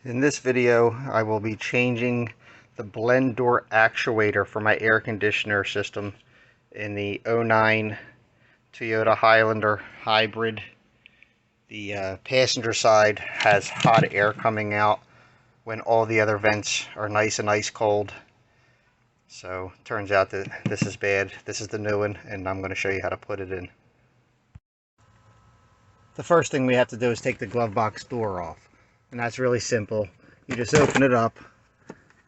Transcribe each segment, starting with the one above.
In this video, I will be changing the blend door actuator for my air conditioner system in the '09 Toyota Highlander hybrid. The passenger side has hot air coming out when all the other vents are nice and ice cold. So turns out that this is bad. This is the new one, and I'm going to show you how to put it in. The first thing we have to do is take the glove box door off. And that's really simple. You just open it up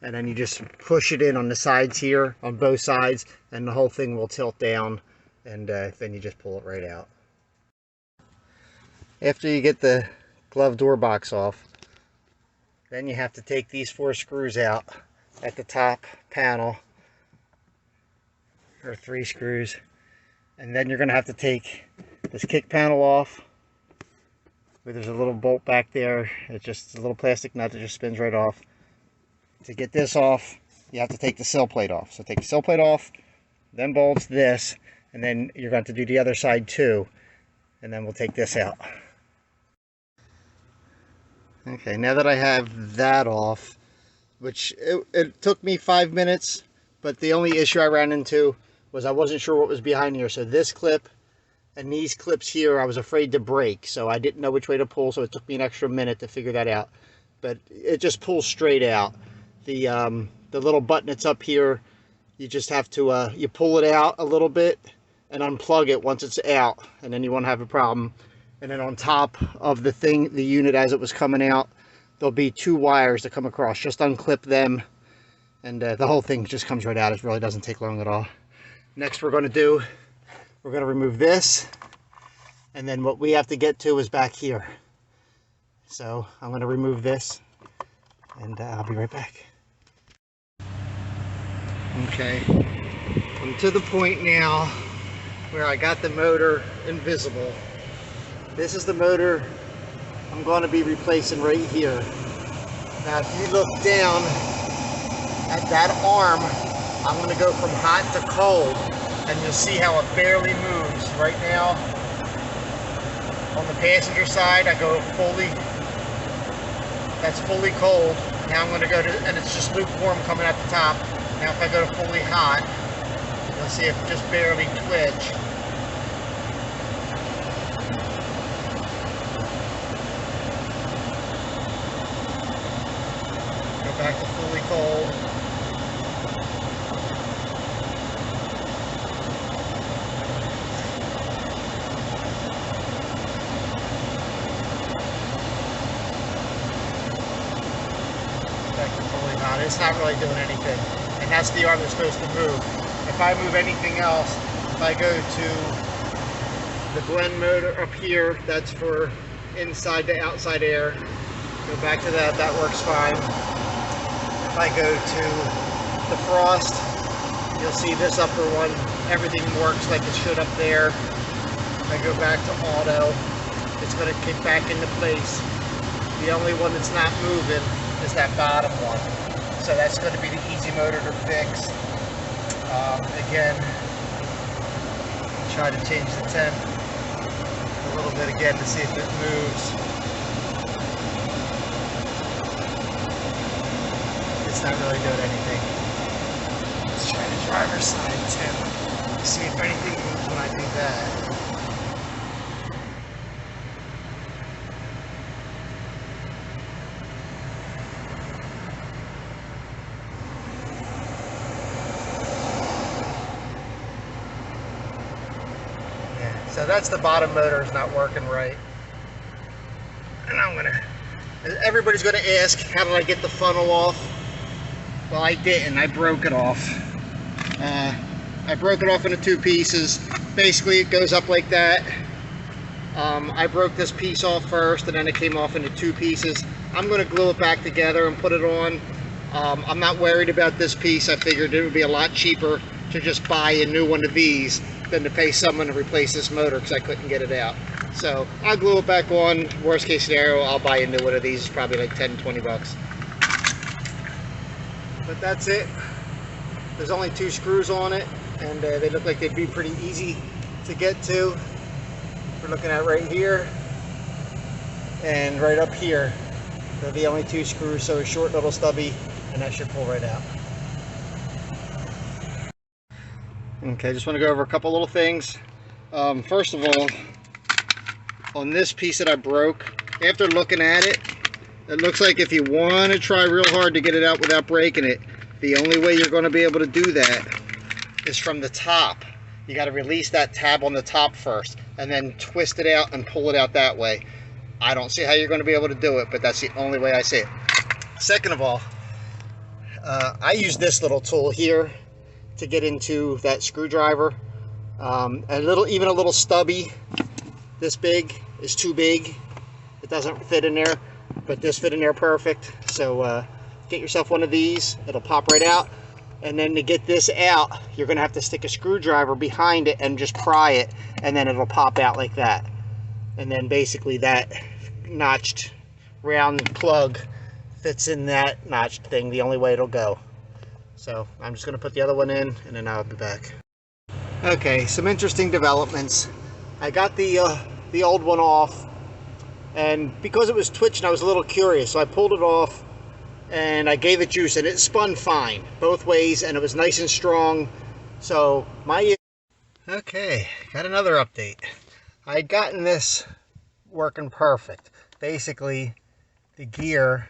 and then you just push it in on the sides here, on both sides, and the whole thing will tilt down, and then you just pull it right out. After you get the glove door box off, then you have to take these 4 screws out at the top panel, or 3 screws, and then you're going to have to take this kick panel off. There's a little bolt back there. It's just a little plastic nut that just spins right off. To get this off, you have to take the sill plate off. So take the sill plate off, then bolts this, and then you're going to do the other side too. And then we'll take this out. Okay, now that I have that off, which it took me 5 minutes, but the only issue I ran into was I wasn't sure what was behind here. So this clip and these clips here, I was afraid to break, so I didn't know which way to pull, so it took me an extra minute to figure that out. But it just pulls straight out. The little button that's up here, you just have to you pull it out a little bit and unplug it once it's out, and then you won't have a problem. And then on top of the thing, the unit as it was coming out, there'll be 2 wires that come across. Just unclip them, and the whole thing just comes right out. It really doesn't take long at all. Next, we're going to remove this, and then what we have to get to is back here. So I'm going to remove this, and I'll be right back. Okay, I'm to the point now where I got the motor invisible. This is the motor I'm going to be replacing right here. Now if you look down at that arm, I'm going to go from hot to cold, and you'll see how it barely moves. Right now, on the passenger side, I go fully, that's fully cold. Now I'm going to go to, and it's just lukewarm coming at the top. Now if I go to fully hot, you'll see it just barely twitch. Go back to fully cold. It's not really doing anything, and that's the arm that's supposed to move. If I move anything else, if I go to the blend motor up here, that's for inside to outside air, go back to that, that works fine. If I go to the frost, you'll see this upper one, everything works like it should up there. If I go back to auto, it's going to kick back into place. The only one that's not moving is that bottom one. So that's going to be the easy motor to fix. Again, try to change the temp a little bit again to see if it moves. It's not really doing anything. Let's try the driver's side temp. See if anything moves when I do that. So that's the bottom motor is not working right. And everybody's gonna ask, how did I get the funnel off? Well, I didn't, I broke it off. I broke it off into 2 pieces. Basically, it goes up like that. I broke this piece off first, and then it came off into 2 pieces. I'm gonna glue it back together and put it on. I'm not worried about this piece. I figured it would be a lot cheaper to just buy a new one of these than to pay someone to replace this motor because I couldn't get it out. So I'll glue it back on. Worst case scenario, I'll buy a new one of these. It's probably like 10-20 bucks. But that's it. There's only 2 screws on it, and they look like they'd be pretty easy to get to. We're looking at right here and right up here. They're the only two screws, so a short little stubby, and that should pull right out. Okay, just want to go over a couple little things. First of all, on this piece that I broke, after looking at it, it looks like if you want to try real hard to get it out without breaking it, the only way you're going to be able to do that is from the top. You got to release that tab on the top first, and then twist it out and pull it out that way. I don't see how you're going to be able to do it, but that's the only way I see it. Second of all, I use this little tool here to get into that screwdriver. Even a little stubby this big is too big. It doesn't fit in there, but this fit in there perfect. So get yourself one of these. It'll pop right out. And then to get this out, you're going to have to stick a screwdriver behind it and just pry it, and then it'll pop out like that. And then basically that notched round plug fits in that notched thing the only way it'll go. So I'm just going to put the other one in, and then I'll be back. Okay, some interesting developments. I got the old one off, and because it was twitching, I was a little curious, so I pulled it off and I gave it juice, and it spun fine both ways, and it was nice and strong. So okay, got another update. I had gotten this working perfect. Basically, the gear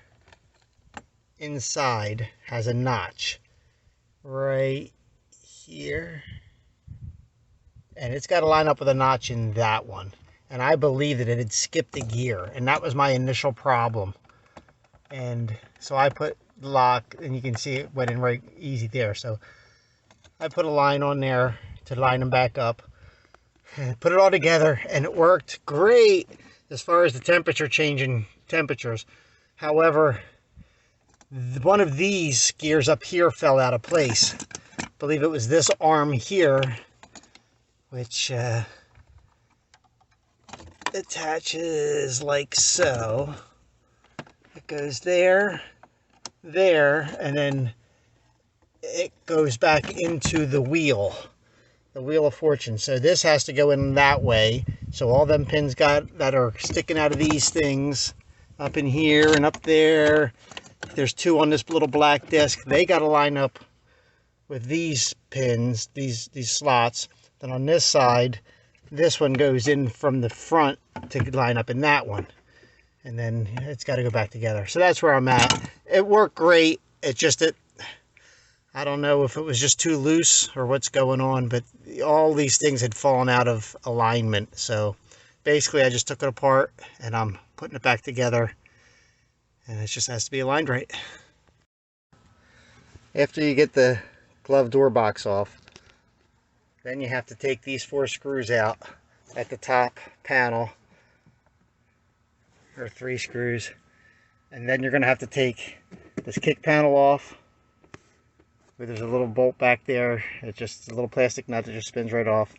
inside has a notch right here, and it's got to line up with a notch in that one, and I believe that it had skipped a gear, and that was my initial problem. And so I put the lock, and you can see it went in right easy there. So I put a line on there to line them back up, and put it all together, and it worked great as far as the temperature changing temperatures. However, one of these gears up here fell out of place. I believe it was this arm here, which attaches like so. It goes there, and then it goes back into the wheel of fortune. So this has to go in that way. So all them pins that are sticking out of these things up in here and up there, there's two on this little black disc. They got to line up with these pins, these slots. Then on this side, this one goes in from the front to line up in that one. And then it's got to go back together. So that's where I'm at. It worked great. I don't know if it was just too loose or what's going on, but all these things had fallen out of alignment. So basically I just took it apart, and I'm putting it back together, and it just has to be aligned right. After you get the glove door box off, then you have to take these 4 screws out at the top panel, or 3 screws, and then you're going to have to take this kick panel off, where there's a little bolt back there. It's just a little plastic nut that just spins right off.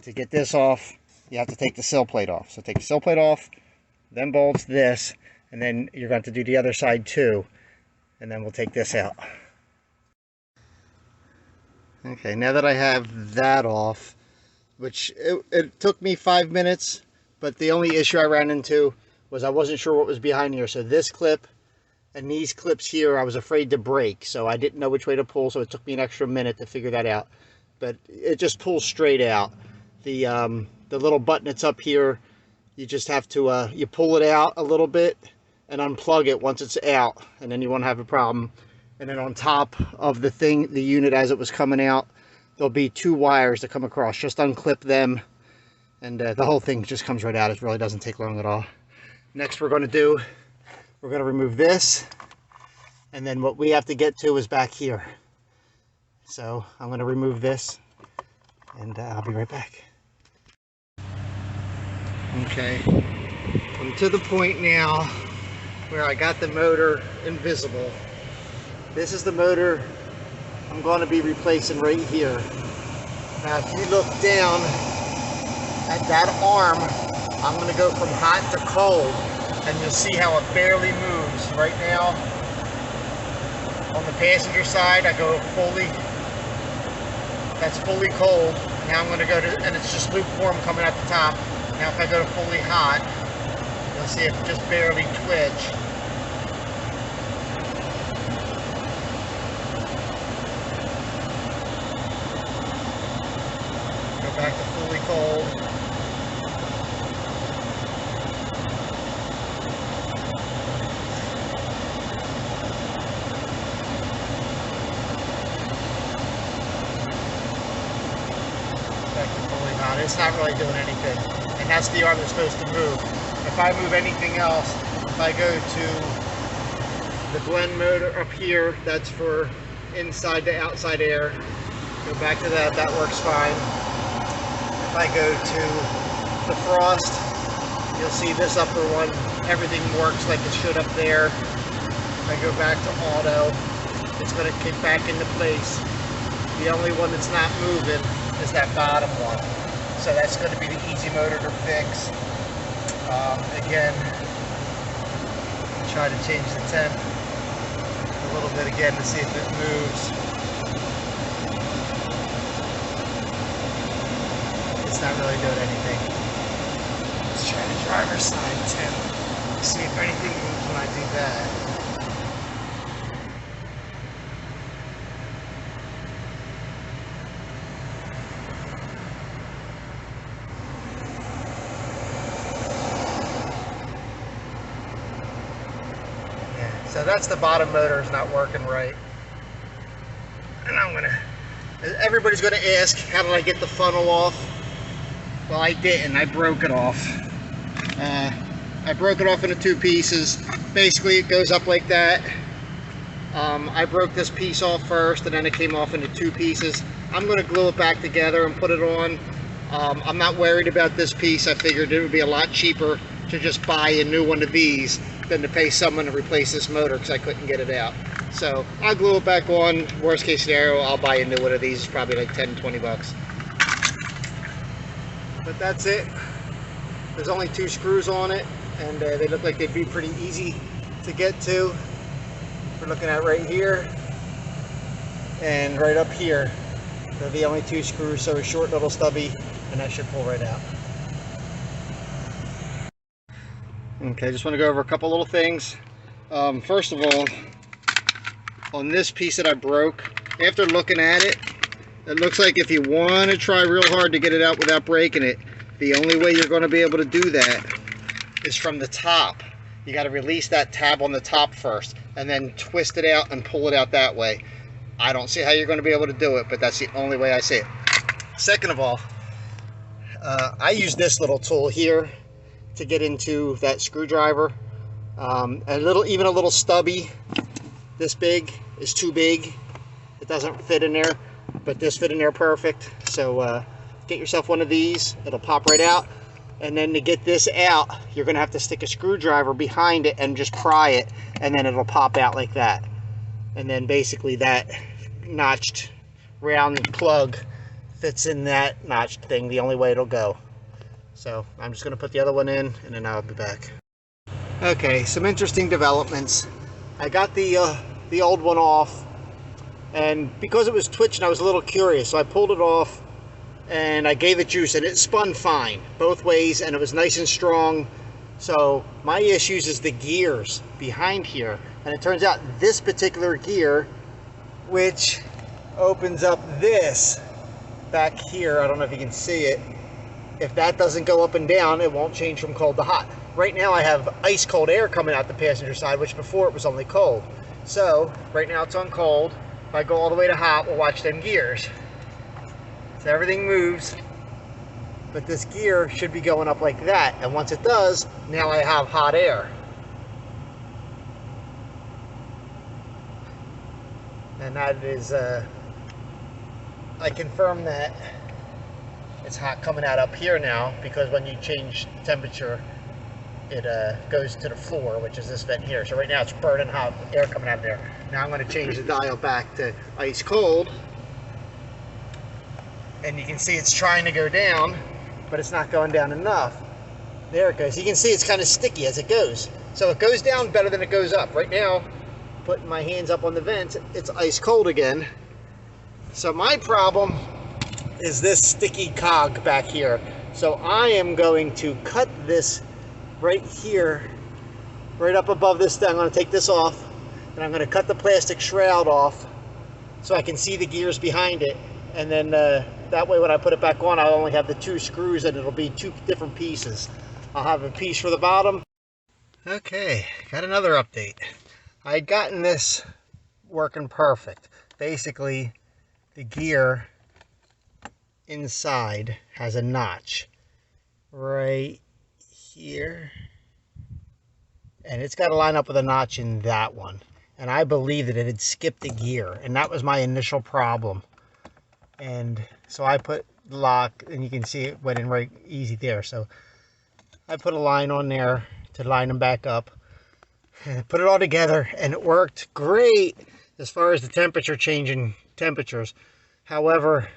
To get this off, you have to take the sill plate off. So take the sill plate off, then bolts this, and then you're going to do the other side too, and then we'll take this out. Okay, now that I have that off, which it took me 5 minutes, but the only issue I ran into was I wasn't sure what was behind here. So this clip and these clips here, I was afraid to break, so I didn't know which way to pull, so it took me an extra minute to figure that out. But it just pulls straight out. The little button that's up here, you just have to you pull it out a little bit and unplug it once it's out, and then you won't have a problem. And then on top of the unit as it was coming out, there'll be 2 wires that come across. Just unclip them, and the whole thing just comes right out. It really doesn't take long at all. Next we're going to remove this, and then what we have to get to is back here. So I'm going to remove this, and I'll be right back. Okay, I'm to the point now where I got the motor invisible. This is the motor I'm going to be replacing right here. Now if you look down at that arm, I'm going to go from hot to cold, and you'll see how it barely moves. Right now, on the passenger side, I go that's fully cold. Now I'm going to go to, and it's just lukewarm coming at the top. Now if I go to fully hot, you'll see it just barely twitch. it's not really doing anything. And that's the arm that's supposed to move. If I move anything else, if I go to the blend motor up here, that's for inside to outside air. Go back to that, that works fine. If I go to the frost, you'll see this upper one, everything works like it should up there. If I go back to auto, it's going to kick back into place. The only one that's not moving is that bottom one. So that's going to be the easy motor to fix. Again, try to change the temp a little bit again to see if it moves. It's not really doing anything. Let's try the driver's side temp. See if anything moves when I do that. So that's the bottom motor is not working right. And everybody's gonna ask, how did I get the funnel off? Well, I didn't, I broke it off. I broke it off into two pieces. Basically, it goes up like that. I broke this piece off first, and then it came off into two pieces. I'm gonna glue it back together and put it on. I'm not worried about this piece. I figured it would be a lot cheaper to just buy a new one of these than to pay someone to replace this motor because I couldn't get it out. So I'll glue it back on. Worst case scenario, I'll buy a new one of these. It's probably like 10-20 bucks. But that's it. There's only 2 screws on it, and they look like they'd be pretty easy to get to. We're looking at right here and right up here. They're the only 2 screws, so a short little stubby, and that should pull right out. Okay, just want to go over a couple little things. First of all, on this piece that I broke, after looking at it, it looks like if you want to try real hard to get it out without breaking it, the only way you're going to be able to do that is from the top. You got to release that tab on the top first, and then twist it out and pull it out that way. I don't see how you're going to be able to do it, but that's the only way I see it. Second of all, I use this little tool here to get into that screwdriver. Even a little stubby this big is too big. It doesn't fit in there, but this fit in there perfect. So get yourself one of these. It'll pop right out. And then to get this out, you're gonna have to stick a screwdriver behind it and just pry it, and then it'll pop out like that. And then basically that notched round plug fits in that notched thing, the only way it'll go. So I'm just going to put the other one in, and then I'll be back. Okay, some interesting developments. I got the old one off, and because it was twitching, I was a little curious, so I pulled it off and I gave it juice, and it spun fine both ways, and it was nice and strong. So my issues is the gears behind here, and it turns out this particular gear, which opens up this back here, I don't know if you can see it, if that doesn't go up and down, it won't change from cold to hot. Right now I have ice cold air coming out the passenger side, which before it was only cold. So right now it's on cold. If I go all the way to hot, we'll watch them gears. So everything moves, but this gear should be going up like that. And once it does, now I have hot air. And that is, I confirm that it's hot coming out up here now, because when you change temperature, it goes to the floor, which is this vent here. So right now it's burning hot air coming out of there. Now I'm going to change the dial back to ice cold, and you can see it's trying to go down, but it's not going down enough. There it goes. You can see it's kind of sticky as it goes. So it goes down better than it goes up. Right now, putting my hands up on the vent, it's ice cold again. So my problem is this sticky cog back here. So I am going to cut this right here, right up above this thing. I'm going to take this off, and I'm going to cut the plastic shroud off so I can see the gears behind it. And then that way when I put it back on, I'll only have the 2 screws, and it'll be 2 different pieces. I'll have a piece for the bottom. Okay, got another update. I'd gotten this working perfect. Basically, the gear inside has a notch right here, and it's got to line up with a notch in that one. And I believe that it had skipped a gear, and that was my initial problem. And so I put the lock, and you can see it went in right easy there. So I put a line on there to line them back up, and put it all together, and it worked great as far as the temperature changing temperatures. However,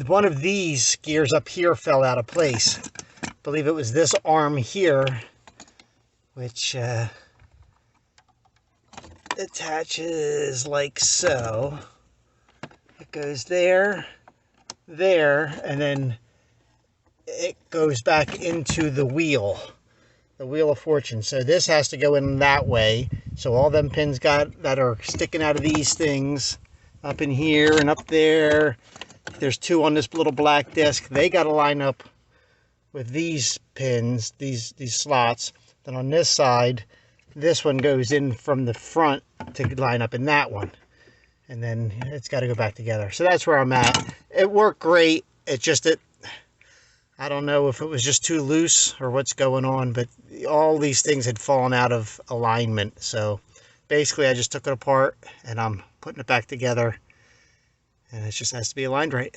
one of these gears up here fell out of place. I believe it was this arm here, which attaches like so. It goes there, there, and then it goes back into the wheel of fortune. So this has to go in that way. So all them pins that are sticking out of these things up in here and up there, there's two on this little black disc, they got to line up with these pins, these slots. Then on this side, this one goes in from the front to line up in that one, and then it's got to go back together. So that's where I'm at. It worked great. I don't know if it was just too loose or what's going on, but all these things had fallen out of alignment. So basically I just took it apart and I'm putting it back together, and it just has to be aligned right.